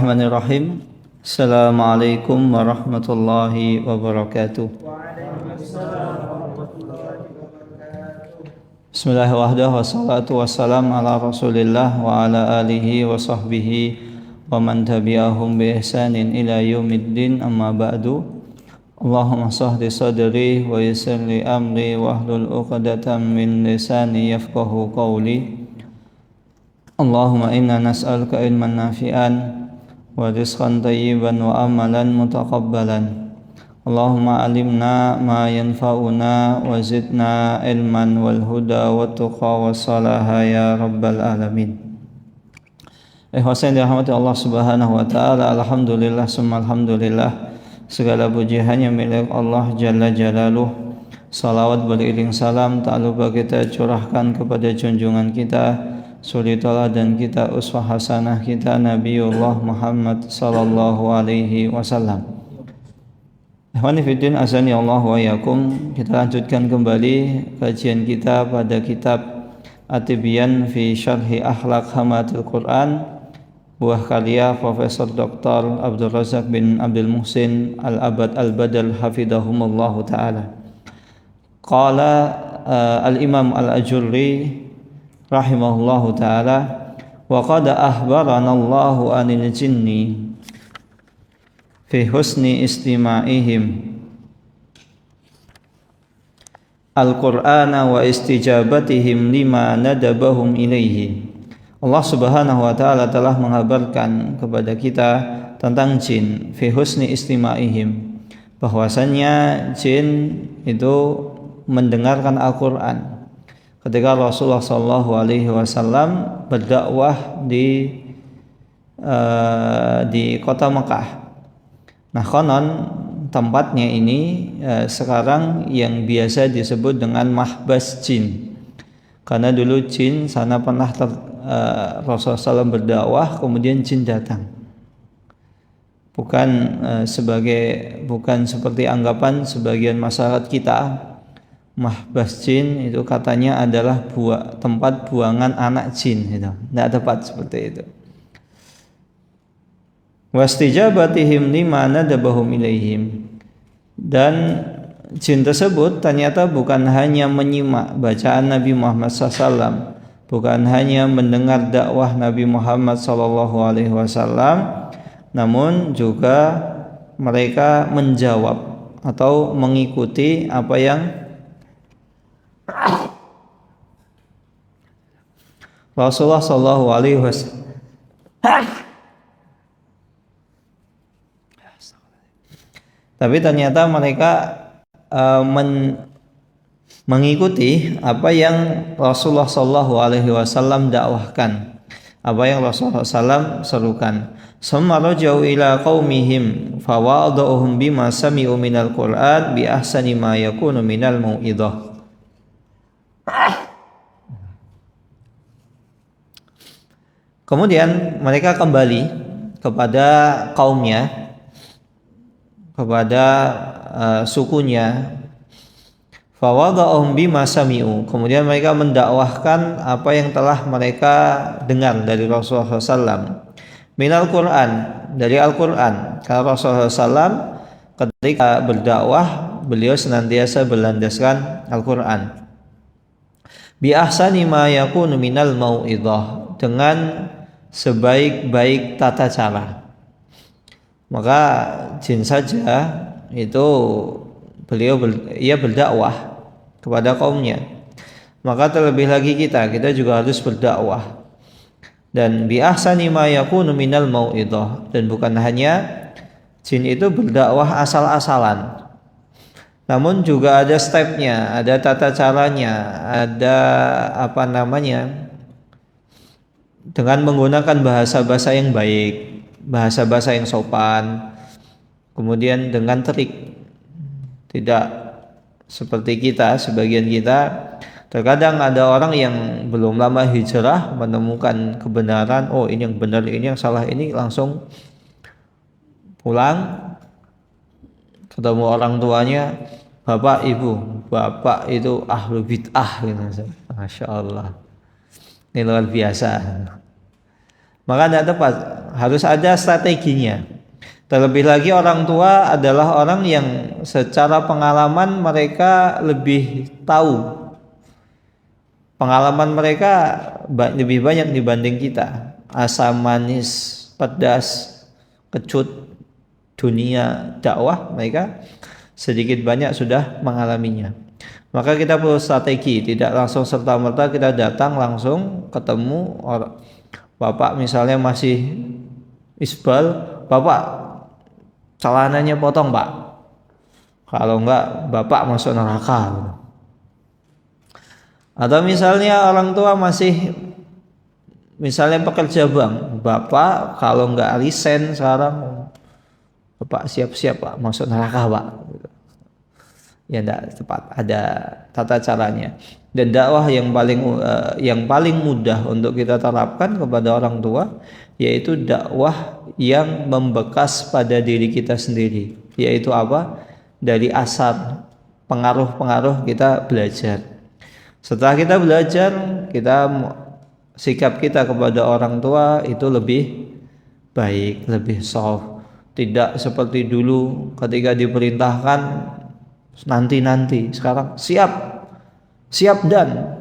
Bismillahirrahmanirrahim. Assalamualaikum warahmatullahi wabarakatuh. Bismillahirrahmanirrahim. Wassalatu wassalamu ala Rasulillah wa ala alihi wa sahbihi wa man tabi'ahum bi ihsanin ila yaumiddin, amma ba'du. Allahumma sahli sadri wa yassir li amri wa hlul 'uqdatam min lisani yafqahu qawli. Allahumma inna nas'aluka ilman nafi'an wa rizqan tayyiban wa amalan mutaqabbalan. Allahumma alimna ma yanfa'una wa zidna ilman wal huda wa tuqa wa salaha ya rabbal alamin. Ihwasan dirahmati Allah subhanahu wa ta'ala. Alhamdulillah summa alhamdulillah. Segala puji hanya milik Allah Jalla Jalaluh. Salawat beriring salam tak lupa kita curahkan kepada junjungan kita, suri tauladan kita, uswah hasanah kita, Nabiullah Muhammad sallallahu alaihi wasallam. Ikhwani fiddin, azani Allah wa yakum. Kita lanjutkan kembali kajian kita pada kitab At-Tibyan fi Syarhi Akhlaq Hamatul Quran, buah karya Profesor Dr. Abdul Razak bin Abdul Muhsin Al-Abad Al-Badal hafidhahumullahu ta'ala. Qala al-Imam Al-Ajurri rahimahullahu ta'ala, wa qad ahbarana Allahu anil jinni fi husni istima'ihim al-Qur'ana wa istijabatihim lima nadabahum ilaihi. Allah subhanahu wa ta'ala telah mengabarkan kepada kita tentang jin, fi husni istima'ihim, bahwasannya jin itu mendengarkan Al-Quran ketika Rasulullah sallallahu alaihi wasallam berdakwah di kota Mekah. Nah, konon tempatnya ini sekarang yang biasa disebut dengan mahbas jin, karena dulu jin sana pernah Rasulullah SAW berdakwah, kemudian jin datang. Bukan seperti anggapan sebagian masyarakat kita, mahbas jin itu katanya adalah tempat buangan anak jin, itu tidak tepat seperti itu. Wastijabatihim lima nadabahum ilaihim, dan jin tersebut ternyata bukan hanya menyimak bacaan Nabi Muhammad SAW, bukan hanya mendengar dakwah Nabi Muhammad SAW, namun juga mereka menjawab atau mengikuti apa yang Rasulullah SAW. Tapi ternyata mereka mengikuti apa yang Rasulullah SAW dakwahkan, apa yang Rasulullah SAW serukan. Summa rajau ila qaumihim fawada'uhum bima sami'u minal Qur'an bi ahsani ma yakunu minal mau'idhah. Kemudian mereka kembali kepada kaumnya, kepada sukunya. Fawada'uhum bima sami'u, kemudian mereka mendakwahkan apa yang telah mereka dengar dari Rasulullah SAW. Minal Quran, dari Al-Quran. Karena Rasulullah SAW ketika berdakwah, beliau senantiasa berlandaskan Al-Quran. Bi ahsani ma yakunu minal mau'idhah, dengan sebaik-baik tata cara. Maka jin saja itu beliau berdakwah kepada kaumnya, maka terlebih lagi kita juga harus berdakwah. Dan bi ahsani ma yakunu minal mau'idhah, dan bukan hanya jin itu berdakwah asal-asalan, namun juga ada stepnya, ada tata caranya, ada dengan menggunakan bahasa-bahasa yang baik, bahasa-bahasa yang sopan, kemudian dengan trik. Tidak seperti kita, sebagian kita terkadang ada orang yang belum lama hijrah menemukan kebenaran, oh ini yang benar, ini yang salah, ini langsung pulang ketemu orang tuanya, bapak ibu, bapak itu ahlu bid'ah gitu. Masya Allah, ini luar biasa. Maka tidak tepat. harus ada strateginya. Terlebih lagi orang tua adalah orang yang secara pengalaman mereka lebih tahu. Pengalaman mereka lebih banyak dibanding kita. Asam manis, pedas, kecut, dunia dakwah mereka sedikit banyak sudah mengalaminya. Maka kita perlu strategi, tidak langsung serta-merta kita datang langsung ketemu orang. Bapak misalnya masih isbal, Bapak celananya potong Pak, kalau enggak Bapak masuk neraka. Atau misalnya orang tua masih misalnya pekerja bank, Bapak kalau enggak resign sekarang, Bapak siap-siap Pak masuk neraka Pak. Ya enggak tepat, ada tata caranya. Dan dakwah yang paling mudah untuk kita terapkan kepada orang tua yaitu dakwah yang membekas pada diri kita sendiri, yaitu apa? Dari asar, pengaruh-pengaruh kita belajar. Setelah kita belajar, sikap kita kepada orang tua itu lebih baik, lebih soft. Tidak seperti dulu ketika diperintahkan nanti, sekarang siap dan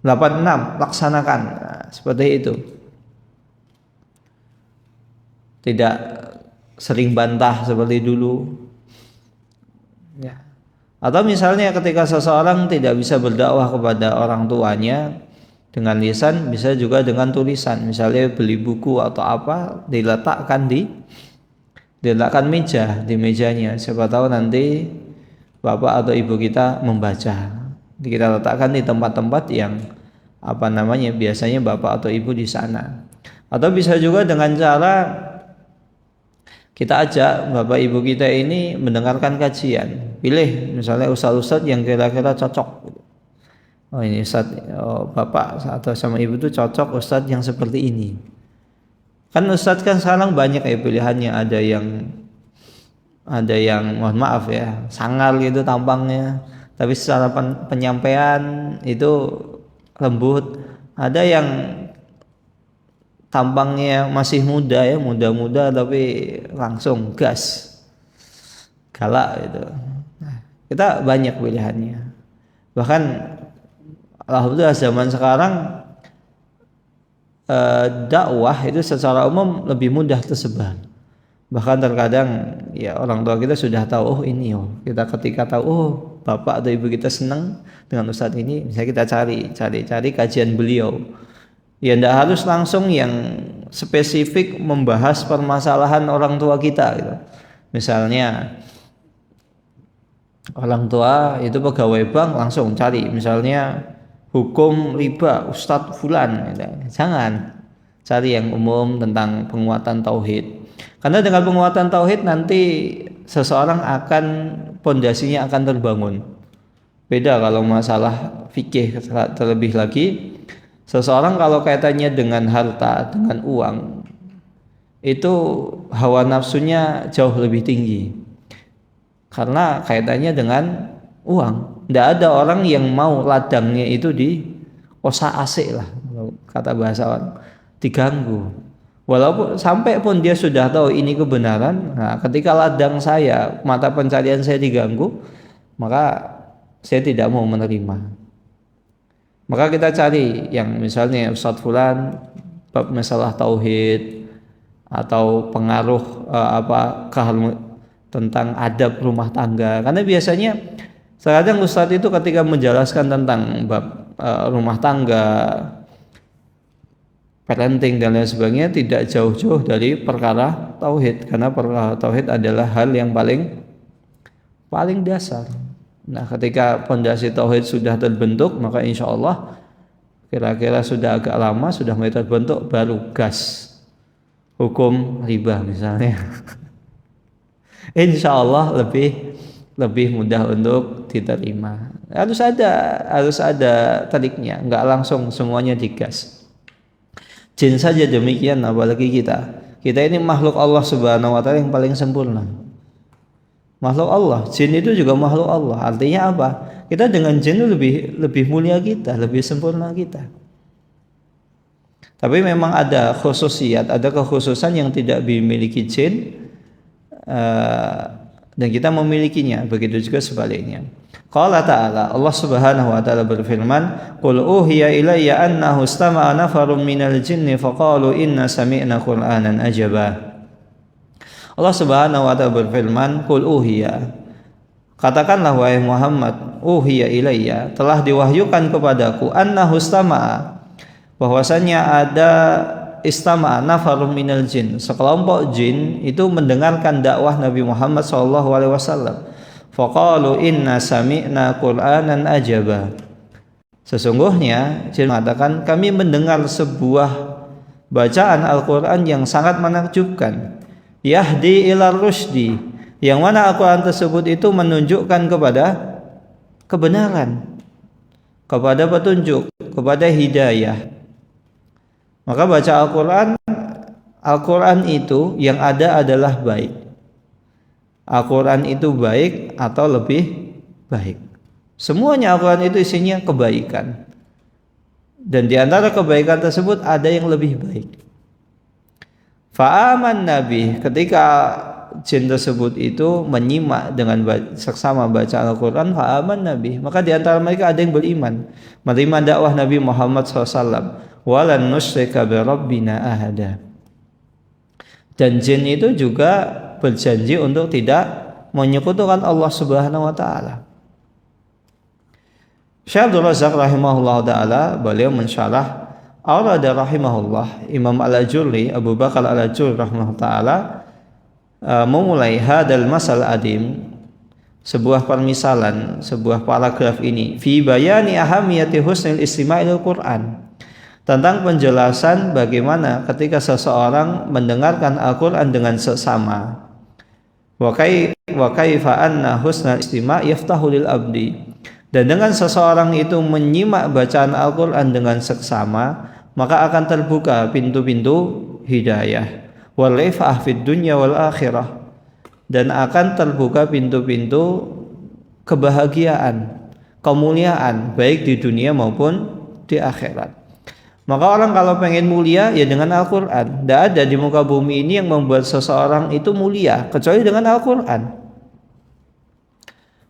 86 laksanakan. Nah, seperti itu. Tidak sering bantah seperti dulu. Ya. Atau misalnya ketika seseorang tidak bisa berdakwah kepada orang tuanya dengan lisan, bisa juga dengan tulisan. Misalnya beli buku atau apa, diletakkan di mejanya. Siapa tahu nanti bapak atau ibu kita membaca. Kita letakkan di tempat-tempat yang biasanya bapak atau ibu di sana. Atau bisa juga dengan cara kita ajak bapak ibu kita ini mendengarkan kajian. Pilih misalnya ustadz-ustadz yang kira-kira cocok. Oh ini ustadz, bapak atau sama ibu tuh cocok ustadz yang seperti ini. Kan ustadz kan sekarang banyak ya pilihannya. Ada yang mohon maaf ya, sangar gitu tampangnya, tapi secara penyampaian itu lembut. Ada yang tampangnya masih muda tapi langsung gas, galak gitu. Kita banyak pilihannya. Bahkan alhamdulillah zaman sekarang dakwah itu secara umum lebih mudah tersebar. Bahkan terkadang ya orang tua kita sudah tahu, kita ketika tahu bapak atau ibu kita senang dengan ustadz ini, bisa kita cari kajian beliau. Ya tidak harus langsung yang spesifik membahas permasalahan orang tua kita gitu. Misalnya orang tua itu pegawai bank, langsung cari misalnya hukum riba Ustadz Fulan gitu. Jangan cari yang umum tentang penguatan tauhid. Karena dengan penguatan tauhid nanti seseorang pondasinya akan terbangun. Beda kalau masalah fikih terlebih lagi. Seseorang kalau kaitannya dengan harta, dengan uang, itu hawa nafsunya jauh lebih tinggi. Karena kaitannya dengan uang. Tidak ada orang yang mau ladangnya itu osak-asik lah, kata bahasa orang, diganggu. Walaupun sampai pun dia sudah tahu ini kebenaran, nah ketika ladang saya, mata pencarian saya diganggu, maka saya tidak mau menerima. Maka kita cari yang misalnya Ustadz Fulan bab masalah tauhid atau pengaruh tentang adab rumah tangga. Karena biasanya kadang Ustadz itu ketika menjelaskan tentang bab rumah tangga, parenting dan lain sebagainya tidak jauh-jauh dari perkara tauhid, karena perkara tauhid adalah hal yang paling dasar. Nah, ketika pondasi tauhid sudah terbentuk, maka insya Allah kira-kira sudah agak lama sudah mulai terbentuk, baru gas hukum riba misalnya. Insya Allah lebih mudah untuk diterima. Harus ada triknya, nggak langsung semuanya digas. Jin saja demikian, apalagi kita ini makhluk Allah Subhanahu wa taala yang paling sempurna. Makhluk Allah, jin itu juga makhluk Allah. Artinya apa? Kita dengan jin itu lebih mulia kita, lebih sempurna kita. Tapi memang ada khususiat, ada kekhususan yang tidak dimiliki jin, dan kita memilikinya. Begitu juga sebaliknya. Qala ta'ala, Allah Subhanahu wa taala berfirman, "Qul uhiya ilayya annahu istama'a nafarun minal jinni faqalu inna sami'na Qur'anan ajaba." Allah Subhanahu wa taala berfirman, "Qul uhiya." Katakanlah wahai Muhammad, uhiya ilayya, telah diwahyukan kepadaku, annahu istama'a, bahwasanya ada istama'a nafarun minal jin, sekelompok jin itu mendengarkan dakwah Nabi Muhammad sallallahu alaihi wasallam. Faqalu inna sami'na Qur'anan ajaba. Sesungguhnya jin mengatakan, kami mendengar sebuah bacaan Al-Qur'an yang sangat menakjubkan. Yahdi ila rusdi, yang mana Al-Qur'an tersebut itu menunjukkan kepada kebenaran, kepada petunjuk, kepada hidayah. Maka baca Al-Qur'an itu yang ada adalah baik. Al-Quran itu baik atau lebih baik. Semuanya Al-Quran itu isinya kebaikan. Dan di antara kebaikan tersebut ada yang lebih baik. Fa'aman Nabi, ketika jin tersebut itu menyimak dengan seksama baca Al-Quran, fa'aman Nabi, maka di antara mereka ada yang beriman, menerima dakwah Nabi Muhammad SAW. Walan nusyrika bi rabbina ahada. Dan jin itu juga berjanji untuk tidak menyekutukan Allah Subhanahu wa taala. Syekh Abdul Razak rahimahullah taala, beliau mensyarah Aurada rahimahullah, Imam Al-Ajurri, Abu Bakar Al-Ajurri rahimahullah taala memulai hadal masal adim, sebuah permisalan, sebuah paragraf ini, fi bayani ahamiyati husnil istima'il Qur'an, tentang penjelasan bagaimana ketika seseorang mendengarkan Al-Quran dengan seksama. Wa kaifa anna husnal istima' yaftahu lil abdi, dan dengan seseorang itu menyimak bacaan Al-Quran dengan seksama, maka akan terbuka pintu-pintu hidayah, wal rif'ah fid dunya wal akhirah, dan akan terbuka pintu-pintu kebahagiaan, kemuliaan baik di dunia maupun di akhirat. Maka orang kalau pengen mulia ya dengan Al-Quran. Tidak ada di muka bumi ini yang membuat seseorang itu mulia kecuali dengan Al-Quran.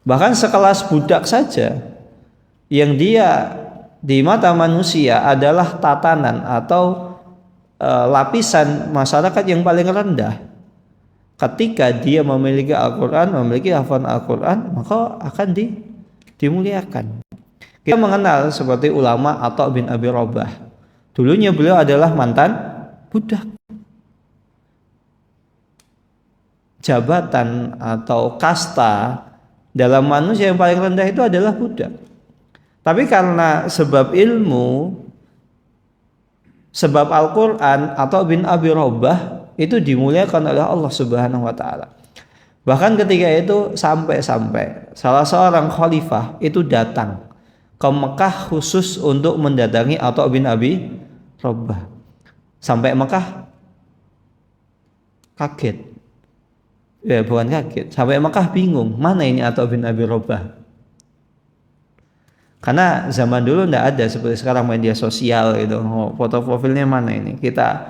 Bahkan sekelas budak saja yang dia di mata manusia adalah tatanan atau lapisan masyarakat yang paling rendah. Ketika dia memiliki Al-Quran, memiliki hafalan Al-Quran, maka akan dimuliakan. Kita mengenal seperti ulama Atha bin Abi Rabah. Dulunya beliau adalah mantan budak. Jabatan atau kasta dalam manusia yang paling rendah itu adalah budak. Tapi karena sebab ilmu, sebab Al-Quran, Atha bin Abi Rabah itu dimuliakan oleh Allah Subhanahu wa taala. Bahkan ketika itu sampai-sampai salah seorang khalifah itu datang ke Mekah khusus untuk mendatangi Atha bin Abi Rabah. Sampai Mekah kaget. Ya bukan kaget, sampai Mekah bingung, mana ini Atha bin Abi Rabah. Karena zaman dulu tidak ada seperti sekarang media sosial gitu. Oh, foto profilnya mana ini? Kita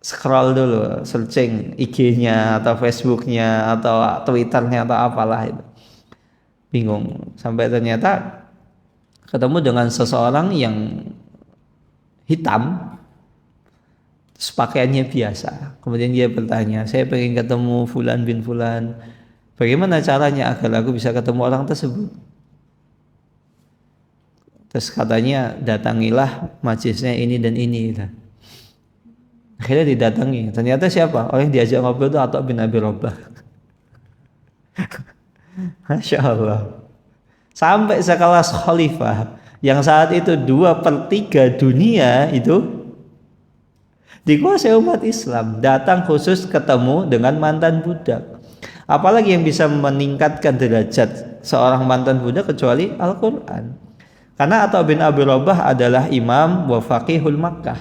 scroll dulu, searching IG-nya atau Facebook-nya atau Twitter-nya atau apalah itu. Bingung. Sampai ternyata ketemu dengan seseorang yang hitam, pakaiannya biasa. Kemudian dia bertanya, saya pengen ketemu Fulan bin Fulan, bagaimana caranya agar aku bisa ketemu orang tersebut? Terus katanya, datangilah majelisnya ini dan ini. Akhirnya didatangi. Ternyata siapa? Orang yang diajak ngobrol itu Atha bin Abi Rabah. Masya Allah. Sampai sekelas khalifah yang saat itu 2/3 dunia itu dikuasai umat Islam, datang khusus ketemu dengan mantan budak. Apalagi yang bisa meningkatkan derajat seorang mantan budak kecuali Al-Quran. Karena Atha bin Abi Rabah adalah imam wa faqihul Makkah,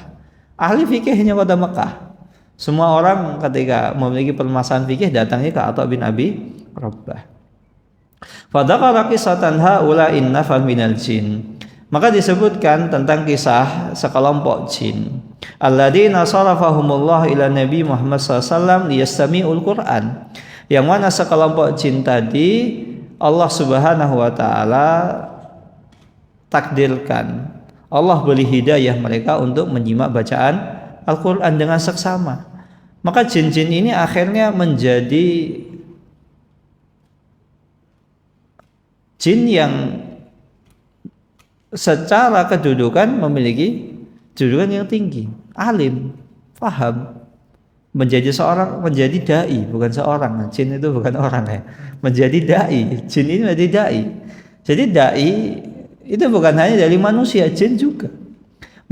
ahli fikihnya kota Makkah. Semua orang ketika memiliki permasalahan fikih datangnya ke Atha bin Abi Rabah. Fadzakara qissatan haula inna minal jin. Maka disebutkan tentang kisah sekelompok jin. Alladzina sarafahumullah ila Nabi Muhammad SAW liyastami'ul Quran. Yang mana sekelompok jin tadi Allah Subhanahu wa taala takdirkan, Allah beri hidayah mereka untuk menyimak bacaan Al-Quran dengan seksama. Maka jin-jin ini akhirnya menjadi jin yang secara kedudukan memiliki kedudukan yang tinggi, alim, paham, menjadi dai, bukan seorang. Jin itu bukan orang ya, menjadi dai. Jin ini menjadi dai. Jadi dai itu bukan hanya dari manusia, jin juga.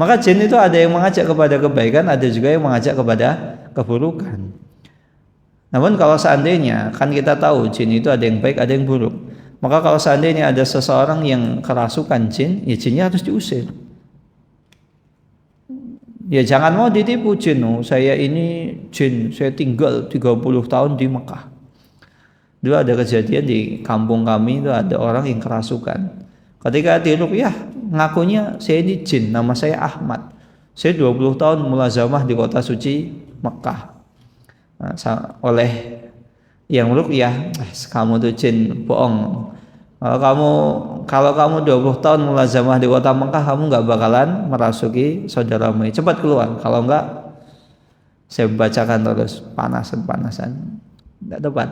Maka jin itu ada yang mengajak kepada kebaikan, ada juga yang mengajak kepada keburukan. Namun kalau seandainya, kan kita tahu jin itu ada yang baik, ada yang buruk. Maka kalau seandainya ada seseorang yang kerasukan jin, ya jinnya harus diusir. Ya jangan mau ditipu jin. Saya ini jin, saya tinggal 30 tahun di Mekah. Dulu ada kejadian di kampung kami itu ada orang yang kerasukan. Ketika diruqyah ngakunya saya ini jin, nama saya Ahmad. Saya 20 tahun mulazamah di kota suci Mekah. Nah, oleh yang ruqyah, kamu tuh jin, bohong. Kalau kamu 20 tahun mulazamah di kota Mekah, kamu nggak bakalan merasuki saudaramu. Cepat keluar. Kalau enggak, saya bacakan terus panasan. Tidak tepat.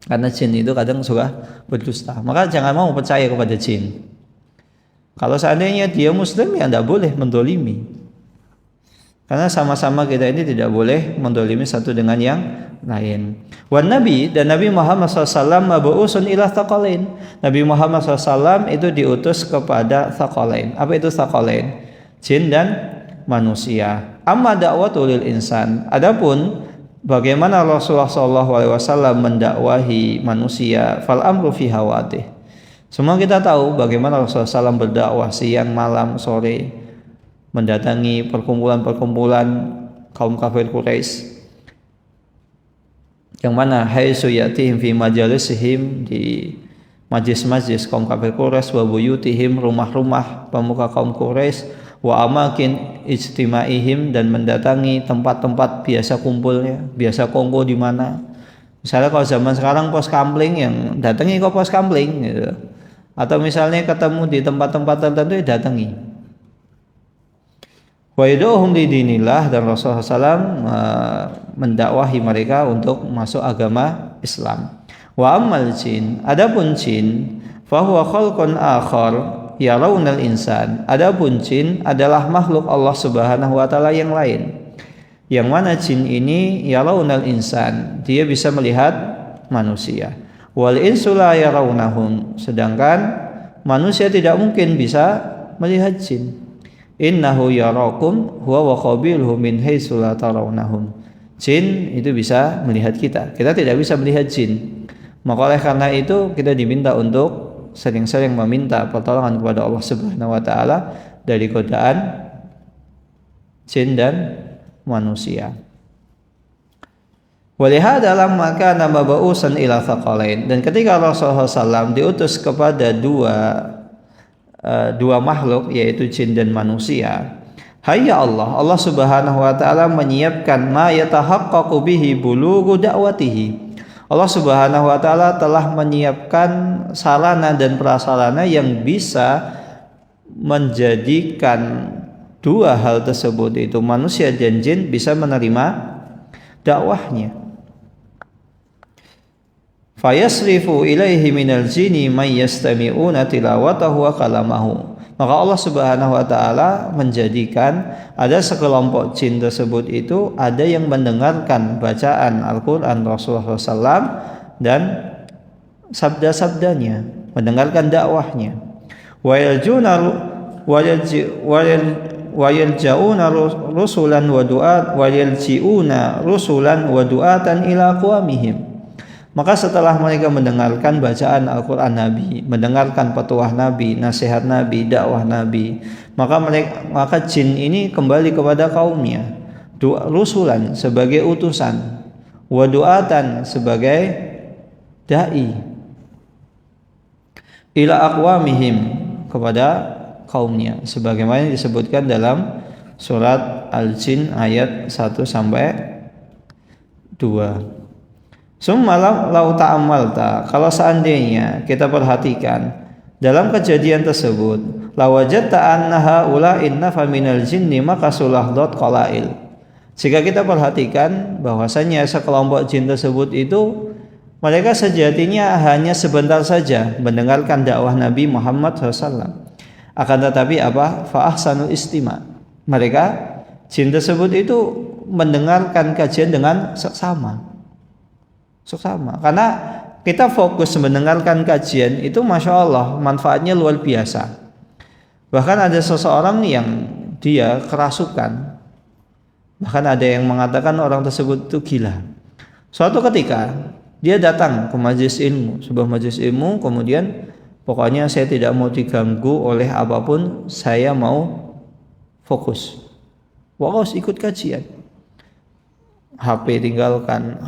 Karena jin itu kadang suka berdusta. Maka jangan mau percaya kepada jin. Kalau seandainya dia muslim, ya tidak boleh mendolimi. Karena sama-sama kita ini tidak boleh mendolimi satu dengan yang lain. Wan Nabi, dan Nabi Muhammad SAW mabu'usun ila thaqalain. Nabi Muhammad SAW itu diutus kepada thaqalain. Apa itu thaqalain? Jin dan manusia. Amma da'watul lil insan. Adapun bagaimana Rasulullah SAW mendakwahi manusia, fal amru fi hawatih. Semua kita tahu bagaimana Rasulullah SAW berdakwah siang, malam, sore, mendatangi perkumpulan-perkumpulan kaum kafir Quraisy, yang mana haitsu yatihim fi majalisihim, di majlis-majlis kaum kafir Quraisy, wa buyutihim, rumah-rumah pemuka kaum Quraisy, wa amakin ijtimaihim, dan mendatangi tempat-tempat biasa kumpulnya, biasa kongko di mana. Misalnya kalau zaman sekarang pos kamling, yang datangi ke pos kamling gitu. Atau misalnya ketemu di tempat-tempat tertentu, ya datangi. Wa yad'uhum li dinillah, dan Rasulullah SAW mendakwahi mereka untuk masuk agama Islam. Wa ammal jin, adapun jin, fa huwa khalqun akhar yarawnal insan. Adapun jin adalah makhluk Allah Subhanahu wa taala yang lain. Yang mana jin ini yarawnal insan, dia bisa melihat manusia. Wal insu la yarawnahum, sedangkan manusia tidak mungkin bisa melihat jin. Innahu yarakum huwa wa qabiluhu min haitsu la tarawnahum. Jin itu bisa melihat kita. Kita tidak bisa melihat jin. Maka oleh karena itu kita diminta untuk sering-sering meminta pertolongan kepada Allah Subhanahu wa taala dari godaan jin dan manusia. Walihada lamma kana mab'usan ila thaqalain, dan ketika Rasulullah SAW diutus kepada dua makhluk, yaitu jin dan manusia, hayya Allah Subhanahu wa taala menyiapkan ma yatahaqqaqu bihi bulughu da'watihi. Allah Subhanahu wa taala telah menyiapkan sarana dan prasarana yang bisa menjadikan dua hal tersebut, itu manusia dan jin, bisa menerima dakwahnya. Fayasrifu ilaihi minal jini may yastami'una tilawatahu wa kalamahu. Maka Allah Subhanahu wa taala menjadikan ada sekelompok jin tersebut itu ada yang mendengarkan bacaan Al-Qur'an Rasulullah SAW dan sabda-sabdanya, mendengarkan dakwahnya. Wa yalji'una rusulan wa du'atan ila aqwamihim. Maka setelah mereka mendengarkan bacaan Al-Quran Nabi, mendengarkan petuah Nabi, nasihat Nabi, dakwah Nabi, maka jin ini kembali kepada kaumnya. Rusulan sebagai utusan, wa du'atan sebagai dai, ila aqwamihim kepada kaumnya, sebagaimana disebutkan dalam surat Al-Jin ayat 1 sampai 2. Summa lau ta'ammalta, kalau seandainya kita perhatikan dalam kejadian tersebut, lawajadta anna haula inna faminal jinni makasulahdat qalail. Jika kita perhatikan bahwasanya sekelompok jin tersebut itu mereka sejatinya hanya sebentar saja mendengarkan dakwah Nabi Muhammad SAW. Akan tetapi apa? Fa'ahsanul istima'. Mereka jin tersebut itu mendengarkan kajian dengan seksama. Karena kita fokus mendengarkan kajian itu, masya Allah, manfaatnya luar biasa. Bahkan ada seseorang yang dia kerasukan, bahkan ada yang mengatakan orang tersebut itu gila. Suatu ketika dia datang ke majelis ilmu, sebuah majelis ilmu, kemudian pokoknya saya tidak mau diganggu oleh apapun, saya mau fokus ikut kajian. HP tinggalkan,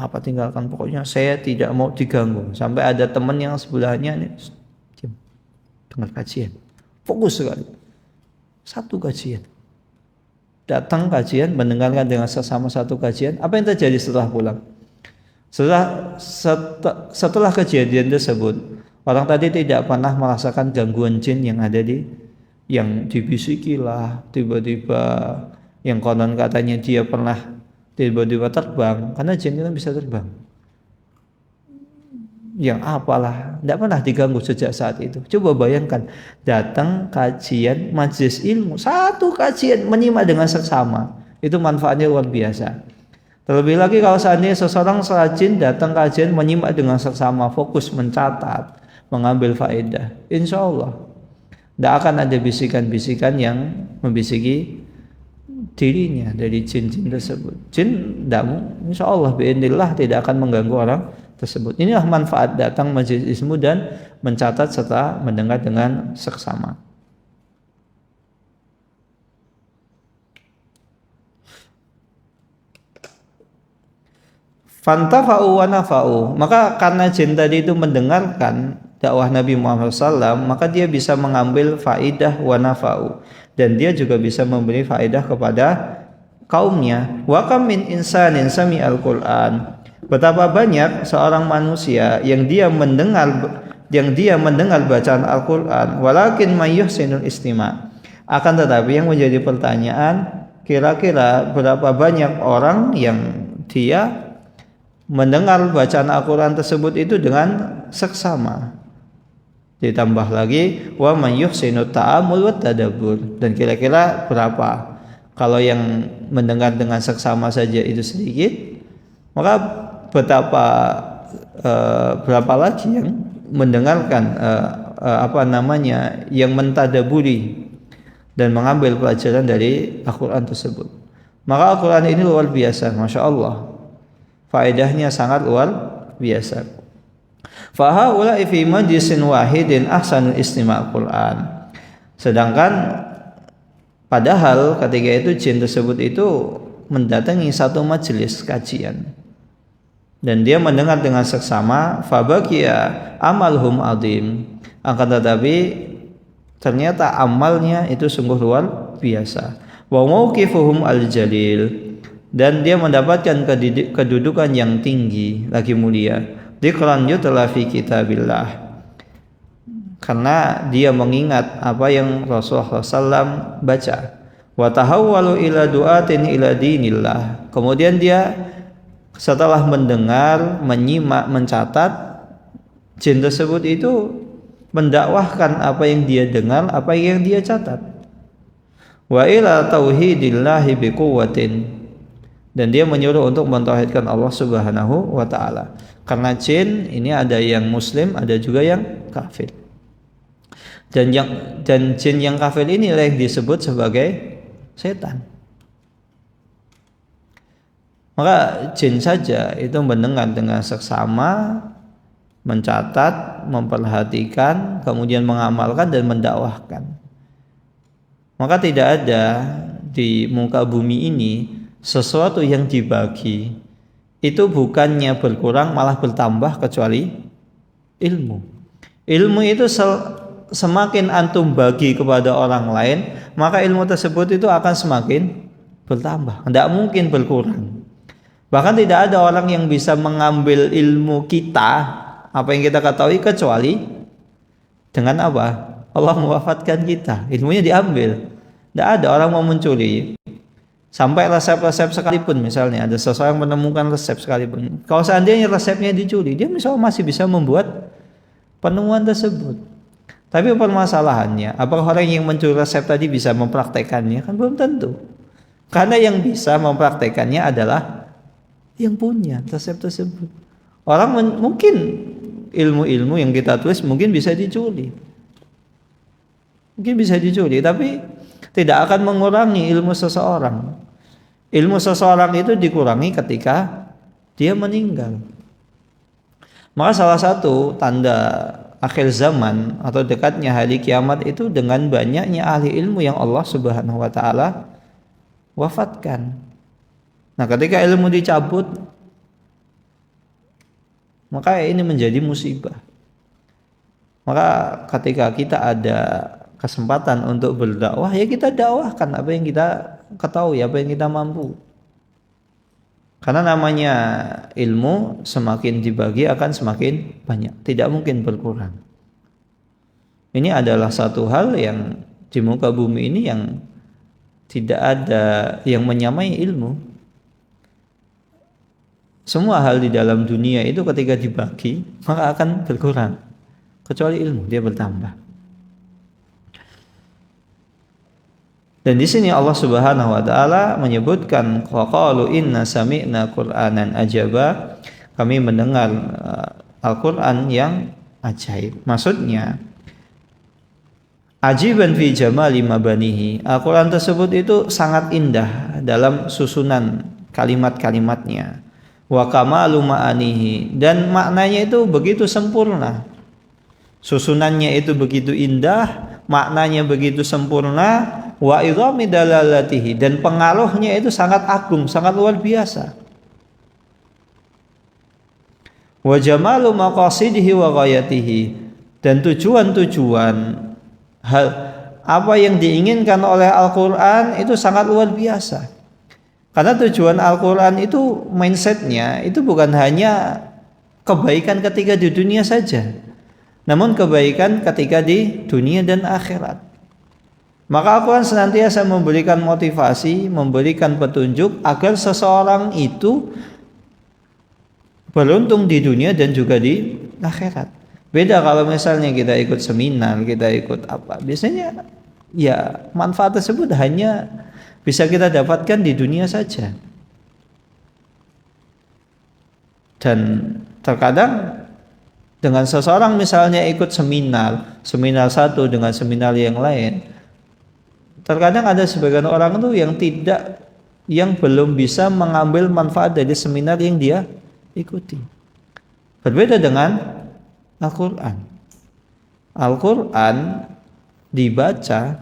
pokoknya saya tidak mau diganggu. Sampai ada teman yang sebelahnya nih, dengar kajian, fokus sekali, satu kajian, datang kajian, mendengarkan dengan sesama satu kajian. Apa yang terjadi setelah pulang? Setelah kejadian tersebut, orang tadi tidak pernah merasakan gangguan jin yang ada yang dibisikilah, tiba-tiba yang konon katanya dia pernah tiba-tiba terbang, karena jin itu bisa terbang. Yang apalah, tidak pernah diganggu sejak saat itu. Coba bayangkan, datang kajian majelis ilmu, satu kajian menyimak dengan seksama, itu manfaatnya luar biasa. Terlebih lagi kalau seandainya seseorang jin datang kajian menyimak dengan seksama, fokus mencatat, mengambil faedah, insya Allah tidak akan ada bisikan-bisikan yang membisiki dirinya dari jin-jin tersebut. Jin insya Allah bi'idznillah tidak akan mengganggu orang tersebut. Inilah manfaat datang majelis ilmu dan mencatat serta mendengar dengan seksama. Fantafa'u wa nafa'u, maka karena jin tadi itu mendengarkan dakwah Nabi Muhammad SAW, maka dia bisa mengambil faidah wa nafa'u, dan dia juga bisa memberi faedah kepada kaumnya. Wa kam min insanin sami'al Qur'an, betapa banyak seorang manusia yang dia mendengar bacaan Al-Qur'an, walakin may yuhsinul istima', akan tetapi yang menjadi pertanyaan, kira-kira berapa banyak orang yang dia mendengar bacaan Al-Qur'an tersebut itu dengan seksama. Ditambah lagi wa man yuhsinu ta'amul wa tadabbur, dan kira-kira berapa kalau yang mendengar dengan seksama saja itu sedikit, maka berapa lagi yang mendengarkan yang mentadaburi dan mengambil pelajaran dari Al-Qur'an tersebut. Maka Al-Qur'an ini luar biasa, masya Allah, faedahnya sangat luar biasa. Fahaula fi majlisin wahidin ahsanul istima' Qur'an. Sedangkan padahal ketika itu jin tersebut itu mendatangi satu majelis kajian dan dia mendengar dengan seksama, fabaqiya amalhum azim, akan tetapi ternyata amalnya itu sungguh luar biasa. Wa mauqifuhum al-jalil, dan dia mendapatkan kedudukan yang tinggi lagi mulia. Dzikran yutla fi kitabillah, karena dia mengingat apa yang Rasulullah SAW baca. Wa tahawwalu ila du'atin ila dinillah, kemudian dia setelah mendengar, menyimak, mencatat, jin tersebut itu mendakwahkan apa yang dia dengar, apa yang dia catat. Wa ila tauhidillahi biquwwatin, dan dia menyuruh untuk mentauhidkan Allah Subhanahu wa taala. Karena jin ini ada yang muslim, ada juga yang kafir. Dan jin yang kafir ini yang disebut sebagai setan. Maka jin saja itu mendengar dengan seksama, mencatat, memperhatikan, kemudian mengamalkan dan mendakwahkan. Maka tidak ada di muka bumi ini sesuatu yang dibagi itu bukannya berkurang malah bertambah kecuali ilmu. Ilmu itu semakin antum bagi kepada orang lain, maka ilmu tersebut itu akan semakin bertambah, tidak mungkin berkurang. Bahkan tidak ada orang yang bisa mengambil ilmu kita, apa yang kita ketahui, kecuali dengan apa? Allah mewafatkan kita, ilmunya diambil. Tidak ada orang mau mencuri. Sampai resep-resep sekalipun, misalnya ada seseorang menemukan resep sekalipun, kalau seandainya resepnya dicuri, dia masih bisa membuat penemuan tersebut. Tapi permasalahannya, apakah orang yang mencuri resep tadi bisa mempraktekannya? Kan belum tentu. Karena yang bisa mempraktekannya adalah yang punya resep tersebut. Orang mungkin ilmu-ilmu yang kita tulis mungkin bisa dicuri. Mungkin bisa dicuri, tapi tidak akan mengurangi ilmu seseorang. Ilmu seseorang itu dikurangi ketika dia meninggal. Maka salah satu tanda akhir zaman atau dekatnya hari kiamat itu dengan banyaknya ahli ilmu yang Allah Subhanahu wa taala wafatkan. Nah, ketika ilmu dicabut, maka ini menjadi musibah. Maka ketika kita ada kesempatan untuk berdakwah, ya kita dakwahkan apa yang kita ketahui, apa yang kita mampu. Karena namanya ilmu semakin dibagi akan semakin banyak, tidak mungkin berkurang. Ini adalah satu hal yang di muka bumi ini yang tidak ada yang menyamai ilmu. Semua hal di dalam dunia itu ketika dibagi maka akan berkurang, kecuali ilmu dia bertambah. Dan di sini Allah Subhanahu wa taala menyebutkan qalu inna sami'na qur'anan ajaba, kami mendengar Al-Qur'an yang ajaib. Maksudnya ajiban fi jamali mabanihi. Al-Qur'an tersebut itu sangat indah dalam susunan kalimat-kalimatnya. Wa kamalu ma'anihi, dan maknanya itu begitu sempurna. Susunannya itu begitu indah, maknanya begitu sempurna. Wa idhami dalalatihi, dan pengaruhnya itu sangat agung, sangat luar biasa. Wa jamalu maqasidihi wa ghayatihi, dan tujuan-tujuan hal apa yang diinginkan oleh Al-Qur'an itu sangat luar biasa. Karena tujuan Al-Qur'an itu mindsetnya itu bukan hanya kebaikan ketika di dunia saja, namun kebaikan ketika di dunia dan akhirat. Maka Al-Quran senantiasa memberikan motivasi, memberikan petunjuk agar seseorang itu beruntung di dunia dan juga di akhirat. Beda kalau misalnya kita ikut seminar, kita ikut apa, biasanya ya manfaat tersebut hanya bisa kita dapatkan di dunia saja. Dan terkadang dengan seseorang misalnya ikut seminar satu dengan seminar yang lain, terkadang ada sebagian orang itu yang belum bisa mengambil manfaat dari seminar yang dia ikuti. Berbeda dengan Al-Quran. Al-Quran dibaca,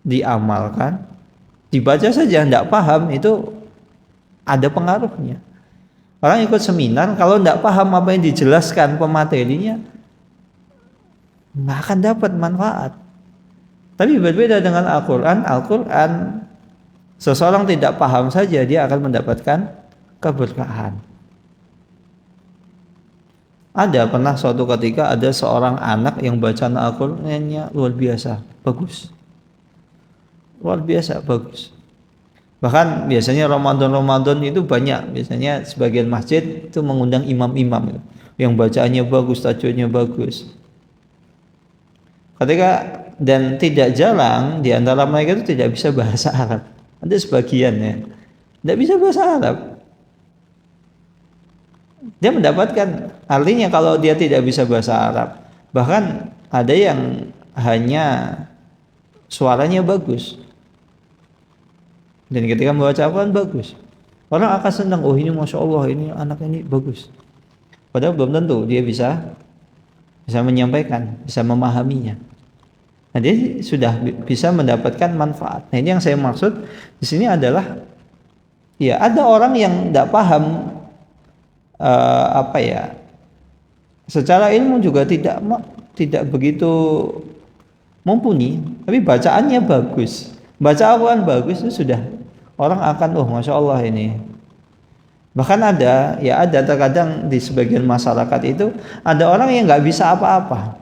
diamalkan, dibaca saja tidak paham itu ada pengaruhnya. Orang ikut seminar kalau tidak paham apa yang dijelaskan pematerinya, nggak akan dapat manfaat. Tapi berbeda dengan Al-Quran. Al-Quran seseorang tidak paham saja dia akan mendapatkan keberkahan. Ada pernah suatu ketika ada seorang anak yang bacaan Al-Qurannya luar biasa bagus, luar biasa bagus. Bahkan biasanya Ramadan itu banyak, biasanya sebagian masjid itu mengundang imam-imam yang bacaannya bagus, tajwidnya bagus. Ketika dan tidak jarang di antara mereka itu tidak bisa bahasa Arab. Ada sebagian ya, tidak bisa bahasa Arab. Dia mendapatkan, artinya kalau dia tidak bisa bahasa Arab, bahkan ada yang hanya suaranya bagus, dan ketika membaca Al-Quran bagus, orang akan senang, oh ini Masya Allah, ini anak ini bagus. Padahal belum tentu dia bisa menyampaikan, bisa memahaminya. Nah, dia sudah bisa mendapatkan manfaat. Nah, ini yang saya maksud di sini adalah ya ada orang yang tidak paham secara ilmu juga tidak tidak begitu mumpuni, tapi bacaannya bagus, baca Al-Quran bagus, itu sudah orang akan Masya Allah ini. Bahkan ada terkadang di sebagian masyarakat itu ada orang yang nggak bisa apa-apa,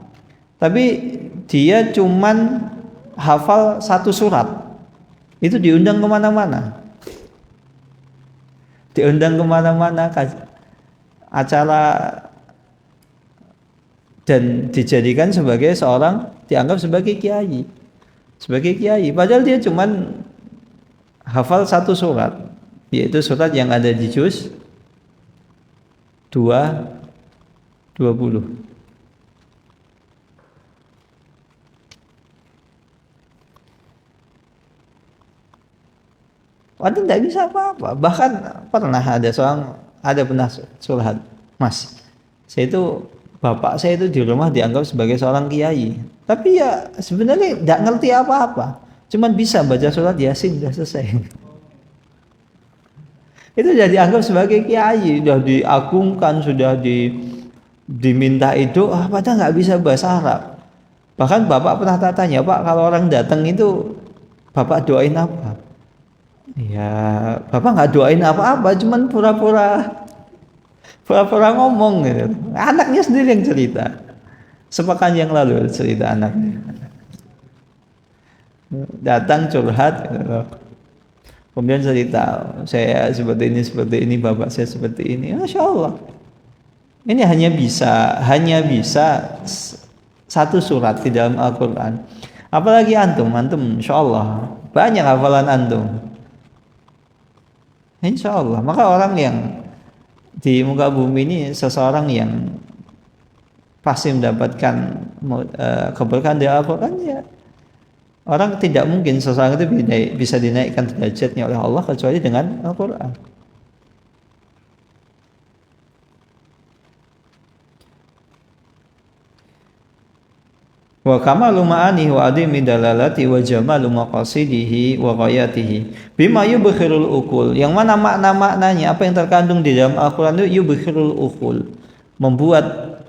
tapi dia cuman hafal satu surat, itu diundang kemana-mana acara, dan dijadikan sebagai seorang, dianggap sebagai kiai, padahal dia cuman hafal satu surat, yaitu surat yang ada di juz 20. Padahal tidak bisa apa-apa. Bahkan pernah curhat, Mas, bapak saya itu di rumah dianggap sebagai seorang kiai, tapi ya sebenarnya tidak ngerti apa-apa, cuman bisa baca surat Yasin sudah selesai. Itu sudah dianggap sebagai kiai, sudah diagungkan, sudah diminta itu, padahal nggak bisa bahasa Arab. Bahkan bapak pernah tanya, Pak, kalau orang datang itu bapak doain apa? Ya, bapak nggak doain apa-apa, cuman pura-pura ngomong gitu. Anaknya sendiri yang cerita. Sepekan yang lalu cerita anaknya. Datang curhat gitu. Kemudian cerita, saya seperti ini, bapak saya seperti ini. Masya Allah. Ini hanya bisa satu surat di dalam Al-Quran. Apalagi antum, insya Allah banyak hafalan antum. Insya Allah. Maka orang yang di muka bumi ini, seseorang yang pasti mendapatkan keberkahan dari Al-Quran, ya orang tidak mungkin seseorang itu bisa dinaikkan derajatnya oleh Allah kecuali dengan Al-Quran. Wa kamalu ma'ani wa adimi dalalati wa jamalu maqasidihi wa ghayatihi bima yubkhirul uqul. Yang mana makna-maknanya, apa yang terkandung di dalam Al-Quran itu yubkhirul uqul, membuat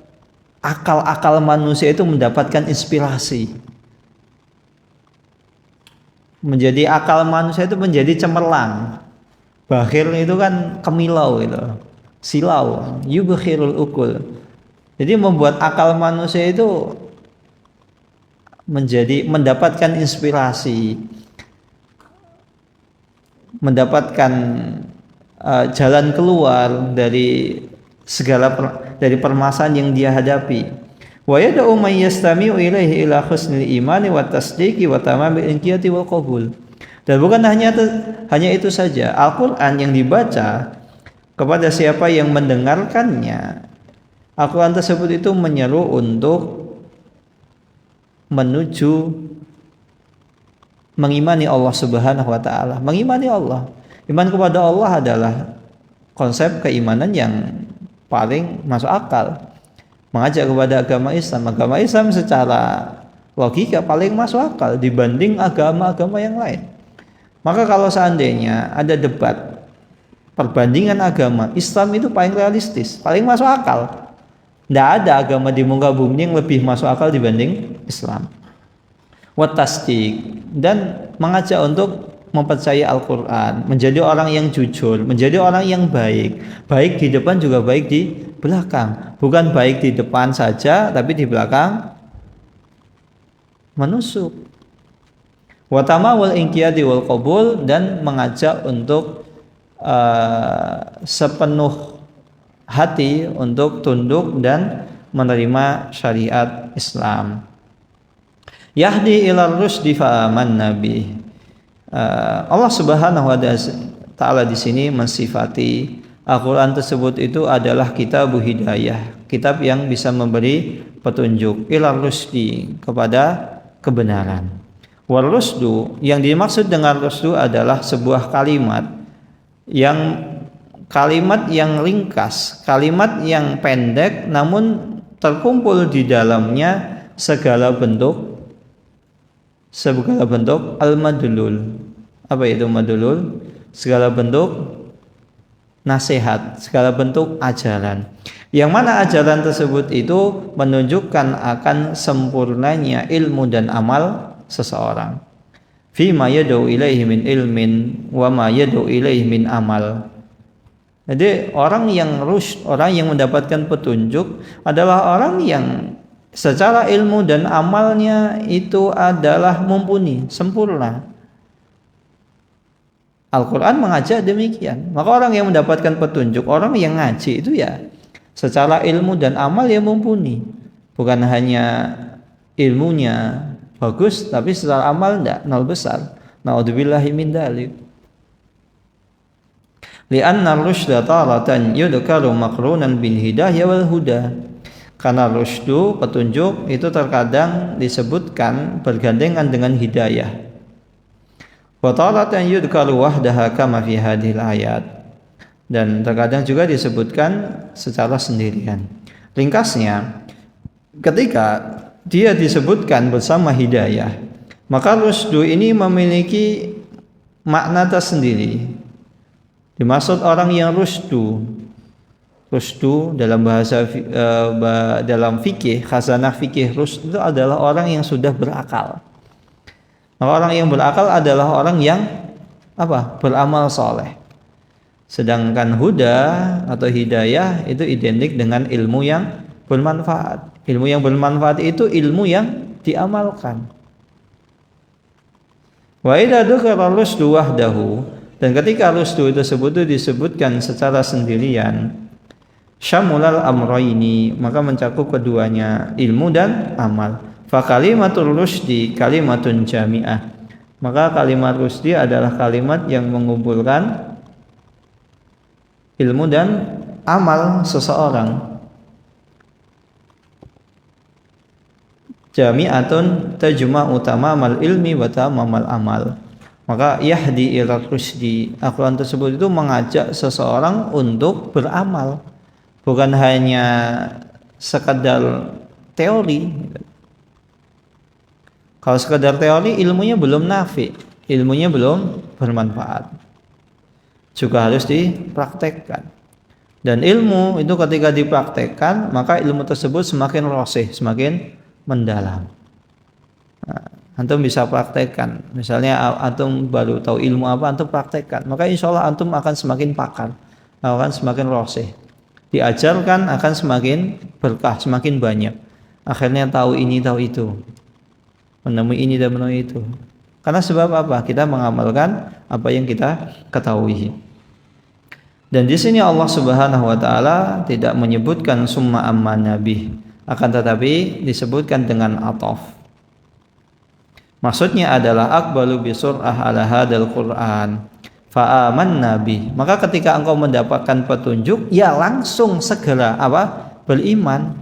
akal-akal manusia itu mendapatkan inspirasi. Menjadi akal manusia itu menjadi cemerlang. Bakhir itu kan kemilau itu, silau, yubkhirul uqul. Jadi membuat akal manusia itu mendapatkan inspirasi, mendapatkan jalan keluar dari dari permasalahan yang dia hadapi. Wa yad'u man yastami'u ilaihi ila husnil imani wa tasdiqi wa tamamil inqiyati wal qabul. Dan bukan hanya itu saja, Al-Qur'an yang dibaca kepada siapa yang mendengarkannya, Al-Qur'an tersebut itu menyeru untuk menuju mengimani Allah Subhanahu wa taala. Mengimani Allah. Iman kepada Allah adalah konsep keimanan yang paling masuk akal. Mengajak kepada agama Islam. Agama Islam secara logika paling masuk akal dibanding agama-agama yang lain. Maka kalau seandainya ada debat perbandingan agama, Islam itu paling realistis, paling masuk akal. Tidak ada agama di muka bumi yang lebih masuk akal dibanding Islam. Wa tasdiq, dan mengajak untuk mempercayai Al-Quran, menjadi orang yang jujur, menjadi orang yang baik di depan juga baik di belakang. Bukan baik di depan saja, tapi di belakang menusuk. Wa tamawul inqiyadi wal qabul, dan mengajak untuk sepenuh hati untuk tunduk dan menerima syariat Islam. Yahdi ila rusdi fa amanna bih. Allah Subhanahu wa taala di sini mensifati Al-Qur'an tersebut itu adalah kitab hidayah, kitab yang bisa memberi petunjuk, ila rusdi, kepada kebenaran. Wal rusdu, yang dimaksud dengan rusdu adalah sebuah kalimat yang ringkas, kalimat yang pendek namun terkumpul di dalamnya segala bentuk al-madlul. Apa itu madlul? Segala bentuk nasihat, segala bentuk ajaran. Yang mana ajaran tersebut itu menunjukkan akan sempurnanya ilmu dan amal seseorang. Fi ma yad'u ilaihi min ilmin wa ma yad'u ilaihi min amal. Jadi orang yang rusyd, orang yang mendapatkan petunjuk adalah orang yang secara ilmu dan amalnya itu adalah mumpuni, sempurna. Al-Quran mengajak demikian. Maka orang yang mendapatkan petunjuk, orang yang ngaji itu ya secara ilmu dan amal ya mumpuni. Bukan hanya ilmunya bagus, tapi secara amal enggak, nol besar. Na'udzubillahi min dzalik. Li'anna ar-rusyda taratan yudkaru maqrunan bil hidayah wal huda. Karena rusydu, petunjuk itu terkadang disebutkan bergandengan dengan hidayah. Wa taratan yudkaru wahdaha kama fi hadhil ayat. Dan terkadang juga disebutkan secara sendirian. Ringkasnya, ketika dia disebutkan bersama hidayah, maka rusydu ini memiliki makna tersendiri. Dimaksud orang yang rusydu dalam bahasa dalam fikih, khazanah fikih, rusydu itu adalah orang yang sudah berakal. Maka orang yang berakal adalah orang yang beramal soleh. Sedangkan huda atau hidayah itu identik dengan ilmu yang bermanfaat. Ilmu yang bermanfaat itu ilmu yang diamalkan. Wa idza dzukira rusdu wahdahu, dan ketika rusdu tersebut disebutkan secara sendirian, syamulal amrayni, maka mencakup keduanya, ilmu dan amal. Fa kalimatul rusdi kalimatun jami'ah, maka kalimat rusdi adalah kalimat yang mengumpulkan ilmu dan amal seseorang. Jami'atun tajma'u tamamal ilmi wa tamamal amal. Maka yahdi ila rusdi, Al-Quran tersebut itu mengajak seseorang untuk beramal, bukan hanya sekadar teori. Kalau sekadar teori, ilmunya belum nafi, ilmunya belum bermanfaat, juga harus dipraktekkan. Dan ilmu itu ketika dipraktekkan, maka ilmu tersebut semakin rosih, semakin mendalam. Nah, antum bisa praktekkan. Misalnya antum baru tahu ilmu apa, antum praktekkan, maka insya Allah antum akan semakin pakar, akan semakin rosih. Diajarkan akan semakin berkah, semakin banyak. Akhirnya tahu ini, tahu itu, menemui ini dan menemui itu. Karena sebab apa? Kita mengamalkan apa yang kita ketahui. Dan di sini Allah Subhanahu wa taala tidak menyebutkan summa amma nabi, akan tetapi disebutkan dengan ataf. Maksudnya adalah aqbalu bi sur'ah ala hadzal Qur'an fa amanna bi. Maka ketika engkau mendapatkan petunjuk, ya langsung segera beriman.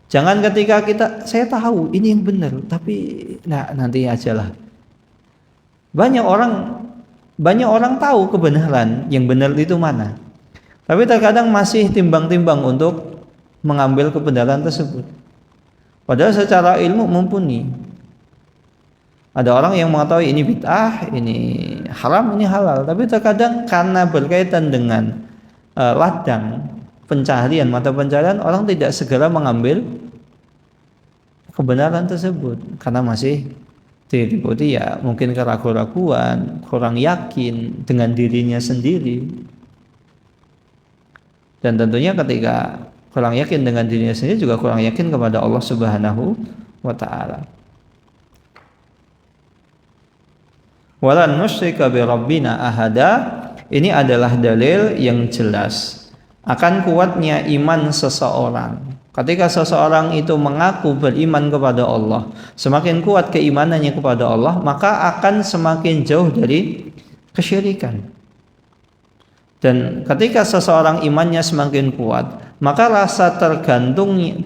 Jangan ketika saya tahu ini yang benar, tapi nanti ajalah. Banyak orang tahu kebenaran, yang benar itu mana. Tapi terkadang masih timbang-timbang untuk mengambil kebenaran tersebut. Padahal secara ilmu mumpuni. Ada orang yang mengetahui ini bid'ah, ini haram, ini halal. Tapi terkadang karena berkaitan dengan ladang pencaharian, mata pencaharian, orang tidak segera mengambil kebenaran tersebut. Karena masih diliputi mungkin keraguan-raguan, kurang yakin dengan dirinya sendiri. Dan tentunya ketika kurang yakin dengan dirinya sendiri, juga kurang yakin kepada Allah Subhanahu wa taala. Walan nusyrika bi rabbina ahada, ini adalah dalil yang jelas akan kuatnya iman seseorang. Ketika seseorang itu mengaku beriman kepada Allah, semakin kuat keimanannya kepada Allah, maka akan semakin jauh dari kesyirikan. Dan ketika seseorang imannya semakin kuat, maka rasa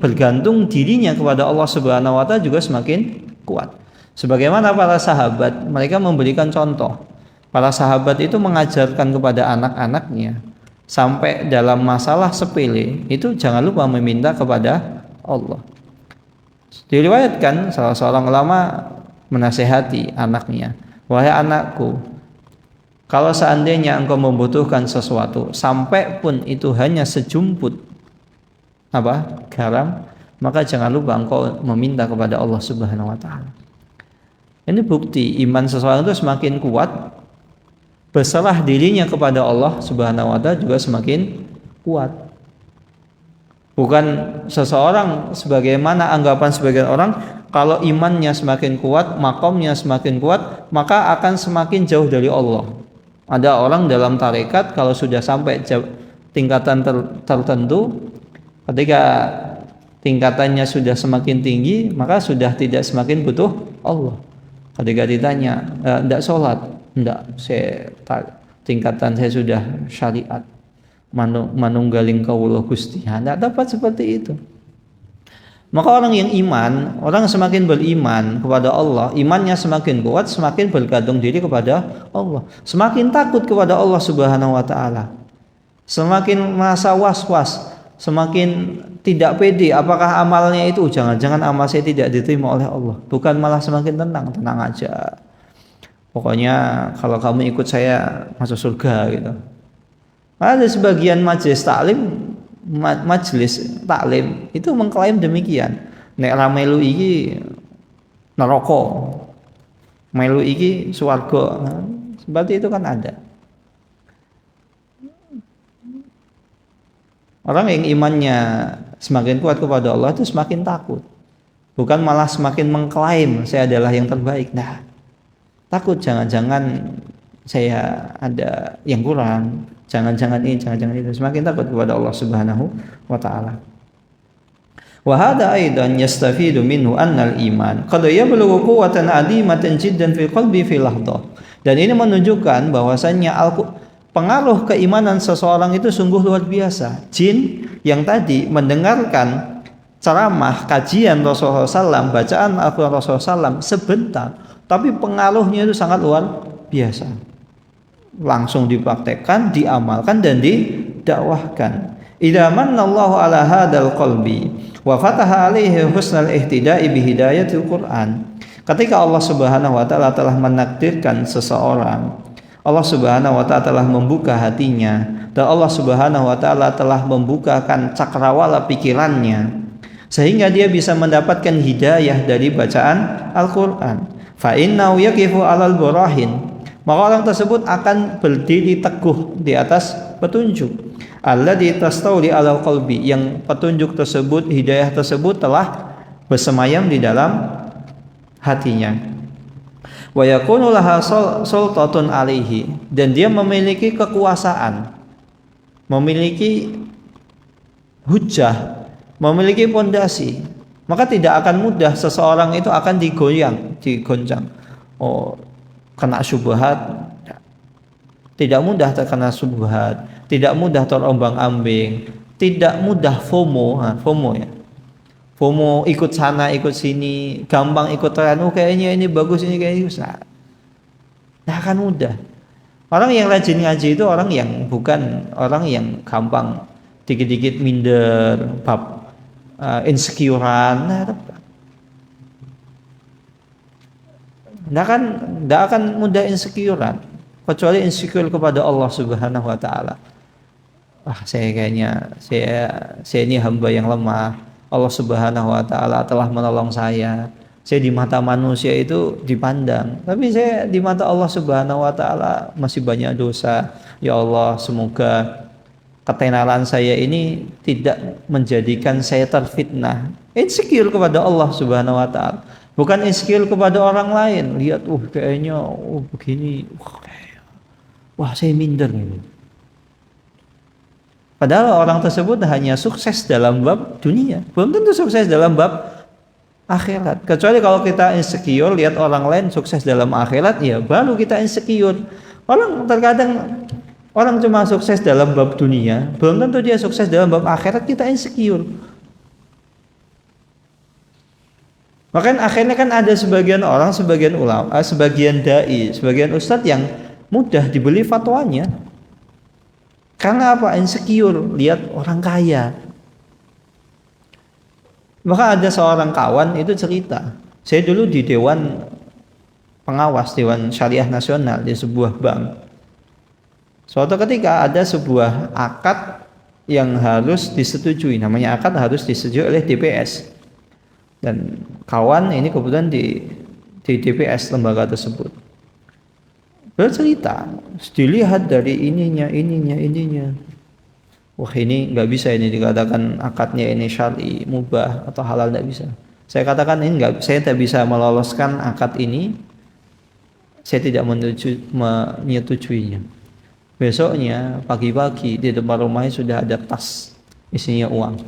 bergantung dirinya kepada Allah Subhanahu wa taala juga semakin kuat. Sebagaimana para sahabat, mereka memberikan contoh. Para sahabat itu mengajarkan kepada anak-anaknya, sampai dalam masalah sepele itu jangan lupa meminta kepada Allah. Diriwayatkan salah seorang ulama menasihati anaknya, wahai anakku, Kalau seandainya engkau membutuhkan sesuatu, sampai pun itu hanya sejumput garam, maka jangan lupa engkau meminta kepada Allah Subhanahu wa taala. Ini bukti iman seseorang itu semakin kuat, berserah dirinya kepada Allah Subhanahu wa taala juga semakin kuat. Bukan seseorang sebagaimana anggapan sebagian orang, kalau imannya semakin kuat, makomnya semakin kuat, maka akan semakin jauh dari Allah. Ada orang dalam tarekat kalau sudah sampai tingkatan tertentu, ketika tingkatannya sudah semakin tinggi, maka sudah tidak semakin butuh Allah. Ketika ditanya, tidak sholat, tidak, tingkatan saya sudah syariat, manunggaling kawula Gusti. Tidak dapat seperti itu. Maka orang yang iman, orang semakin beriman kepada Allah, imannya semakin kuat, semakin bergantung diri kepada Allah, semakin takut kepada Allah Subhanahu wa taala, semakin merasa was-was, semakin tidak pede apakah amalnya itu jangan-jangan amal saya tidak diterima oleh Allah, bukan malah semakin tenang aja. Pokoknya kalau kamu ikut saya masuk surga gitu. Ada sebagian majelis taklim itu mengklaim demikian. Nek ra melu iki neraka, melu iki swarga. Seperti itu kan ada. Orang yang imannya semakin kuat kepada Allah itu semakin takut. Bukan malah semakin mengklaim saya adalah yang terbaik. Nah, takut jangan-jangan saya ada yang kurang. Jangan-jangan ini, jangan-jangan itu. Semakin takut kepada Allah Subhanahu wa taala. Wa hadha aidan yastafidu minhu anna al-iman qad yablughu quwwatan 'azimatan jiddan fi qalbi fi lahdah. Dan ini menunjukkan bahwasannya pengaruh keimanan seseorang itu sungguh luar biasa. Jin yang tadi mendengarkan ceramah kajian Rasulullah SAW, bacaan Al-Quran Rasulullah SAW sebentar, tapi pengaruhnya itu sangat luar biasa. Langsung dipraktekkan, diamalkan dan didakwahkan. Idza manallahu ala hadzal qalbi wa fataha alaihi husnal ihtida'i bi hidayatil Qur'an. Ketika Allah Subhanahu wa taala telah menakdirkan seseorang, Allah Subhanahu wa taala telah membuka hatinya dan Allah Subhanahu wa taala telah membukakan cakrawala pikirannya sehingga dia bisa mendapatkan hidayah dari bacaan Al-Qur'an. Fa innahu yaqifu 'alal burahin. Maka orang tersebut akan berdiri teguh di atas petunjuk. Alladzi tastawli 'alal qalbi, yang petunjuk tersebut, hidayah tersebut telah bersemayam di dalam hatinya. Wa yakunu laha sultatun 'alaihi, dan dia memiliki kekuasaan, memiliki hujjah, memiliki pondasi. Maka tidak akan mudah seseorang itu akan digoncang. Kena syubhat, tidak mudah terkena syubhat, tidak mudah terombang-ambing, tidak mudah FOMO ya. FOMO ikut sana ikut sini, gampang ikut tren, kayaknya ini bagus, ini kayaknya bagus. Nah, akan mudah. Orang yang rajin ngaji itu orang yang bukan orang yang gampang dikit-dikit minder, insecurean. Tidak akan mudah insecurean, kecuali insecure kepada Allah Subhanahu wa taala. Saya ini hamba yang lemah. Allah Subhanahu wa taala telah menolong saya. Saya di mata manusia itu dipandang, tapi saya di mata Allah Subhanahu wa taala masih banyak dosa. Ya Allah, semoga ketenaran saya ini tidak menjadikan saya terfitnah. Insecure kepada Allah Subhanahu wa taala. Bukan insecure kepada orang lain. Lihat, kayaknya begini. Saya minder ini. Padahal orang tersebut hanya sukses dalam bab dunia, belum tentu sukses dalam bab akhirat. Kecuali kalau kita insecure, lihat orang lain sukses dalam akhirat, ya baru kita insecure. Terkadang orang cuma sukses dalam bab dunia, belum tentu dia sukses dalam bab akhirat, kita insecure. Makanya akhirnya kan ada sebagian orang, sebagian ulama, sebagian dai, sebagian ustadz yang mudah dibeli fatwanya. Karena apa? Insecure, lihat orang kaya. Maka ada seorang kawan itu cerita, saya dulu di dewan pengawas, Dewan Syariah Nasional di sebuah bank. Suatu ketika ada sebuah akad yang harus disetujui, namanya akad harus disetujui oleh DPS. Dan kawan ini kebetulan di DPS lembaga tersebut bercerita, dilihat dari ininya. Wah, ini nggak bisa ini dikatakan akadnya ini syar'i, mubah atau halal, nggak bisa. Saya katakan ini nggak, saya tidak bisa meloloskan akad ini, saya tidak menyetujuinya. Besoknya pagi-pagi di depan rumahnya sudah ada tas isinya uang.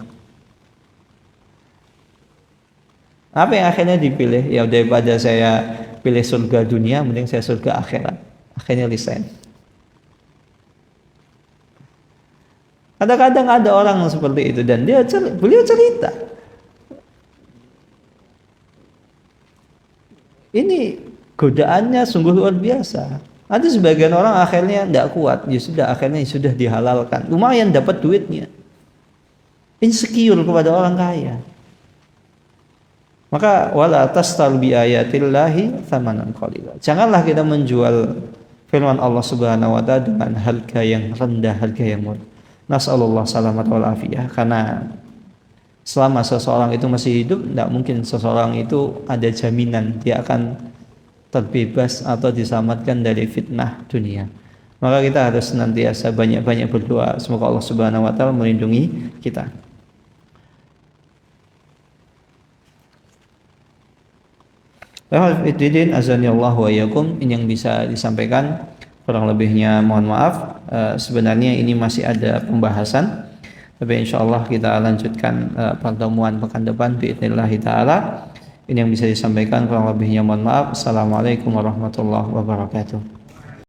Apa yang akhirnya dipilih? Ya daripada saya pilih surga dunia, mending saya surga akhirat. Akhirnya resign. Kadang-kadang ada orang seperti itu dan beliau cerita. Ini godaannya sungguh luar biasa. Ada sebagian orang akhirnya tidak kuat, ya sudah akhirnya sudah dihalalkan. Lumayan dapat duitnya. Insecure kepada orang kaya. Maka wala tastar bi ayatillahi tsamanan qalila. Janganlah kita menjual firman Allah Subhanahu wa taala dengan harga yang rendah, harga yang murah. Nasallallahu salamat wal afiyah. Karena selama seseorang itu masih hidup, tidak mungkin seseorang itu ada jaminan dia akan terbebas atau diselamatkan dari fitnah dunia. Maka kita harus senantiasa banyak-banyak berdoa semoga Allah Subhanahu wa taala melindungi kita. Hafidin azanillahu wa iyyakum, ini yang bisa disampaikan, kurang lebihnya mohon maaf. Sebenarnya ini masih ada pembahasan, tapi insyaallah kita lanjutkan pertemuan pekan depan biidznillah taala. Ini yang bisa disampaikan, kurang lebihnya mohon maaf. Assalamualaikum warahmatullahi wabarakatuh.